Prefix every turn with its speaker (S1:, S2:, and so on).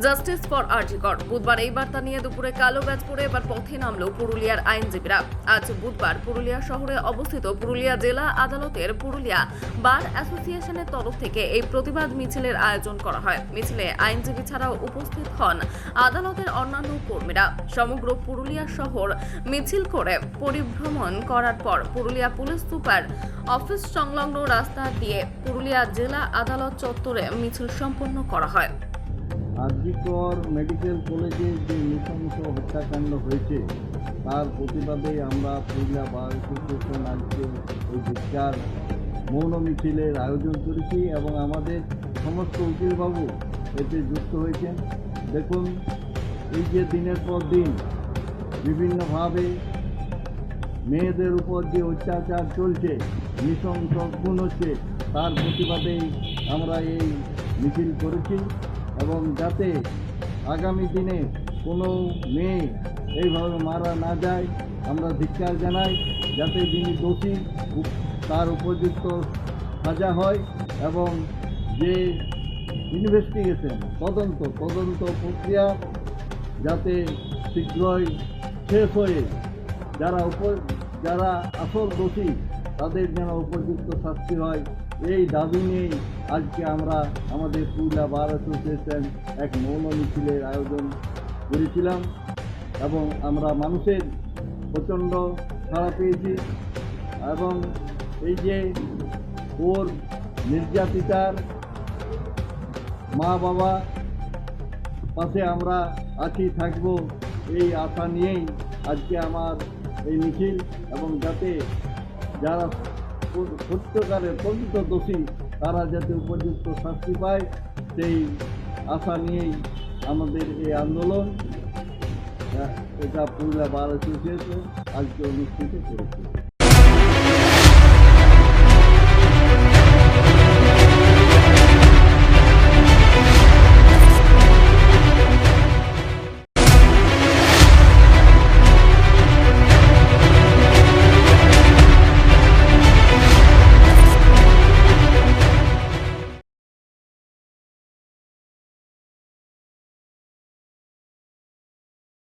S1: Justice for RG Kar. বুধবার এই বার্তা নিয়ে দুপুরে কালো ব্যাজ পরে এবার পথে নামলো পুরুলিয়ার আইনজীবীরা। আজ বুধবার পুরুলিয়া শহরে অবস্থিত পুরুলিয়া জেলা আদালতের পুরুলিয়া বার অ্যাসোসিয়েশনের তরফ থেকে এই প্রতিবাদ মিছিলের আয়োজন করা হয়। মিছিলে আইনজীবী ছাড়াও উপস্থিত হন আদালতের অন্যান্য কর্মীরা। সমগ্র পুরুলিয়া শহর মিছিল করে পরিভ্রমণ করার পর পুরুলিয়া পুলিশ সুপার অফিস সংলগ্ন রাস্তা দিয়ে পুরুলিয়া জেলা আদালত চত্বরে মিছিল সম্পন্ন করা হয়।
S2: আরজিকর মেডিকেল কলেজে যে নৃশংস হত্যাকাণ্ড হয়েছে তার প্রতিবাদে আমরা পুরুলিয়া বার অ্যাসোসিয়েশন আজকে ওই ধিক্কার মৌন মিছিলের আয়োজন করেছি এবং আমাদের সমস্ত উকিলবাবু এতে যুক্ত হয়েছেন। দেখুন, এই যে দিনের পর দিন বিভিন্নভাবে মেয়েদের উপর যে অত্যাচার চলছে, নৃশংস খুন হচ্ছে, তার প্রতিবাদেই আমরা এই মিছিল করেছি এবং যাতে আগামী দিনে কোনো মেয়ে এইভাবে মারা না যায় আমরা ধিক্কার জানাই। যাতে যিনি দোষী তার উপযুক্ত সাজা হয় এবং যে ইনভেস্টিগেশন তদন্ত প্রক্রিয়া যাতে শীঘ্রই শেষ হয়ে যারা আসল দোষী তাদের যেন উপযুক্ত শাস্তি হয়, এই দাবি নিয়েই আজকে আমরা আমাদের পুরুলিয়া বার অ্যাসোসিয়েশন এক মৌন মিছিলের আয়োজন করেছিলাম এবং আমরা মানুষের প্রচণ্ড সাড়া পেয়েছি এবং এই যে ওর নির্যাতিতার মা বাবা পাশে আমরা আছি থাকব এই আশা নিয়েই আজকে আমার এই মিছিল এবং যাতে যারা সত্যকারের প্রকৃত দোষী তারা যাতে উপযুক্ত শাস্তি পায় সেই আশা নিয়েই আমাদের এই আন্দোলন। এটা পুরুলিয়া বার অ্যাসোসিয়েশন আজকে অনুষ্ঠিত করেছে।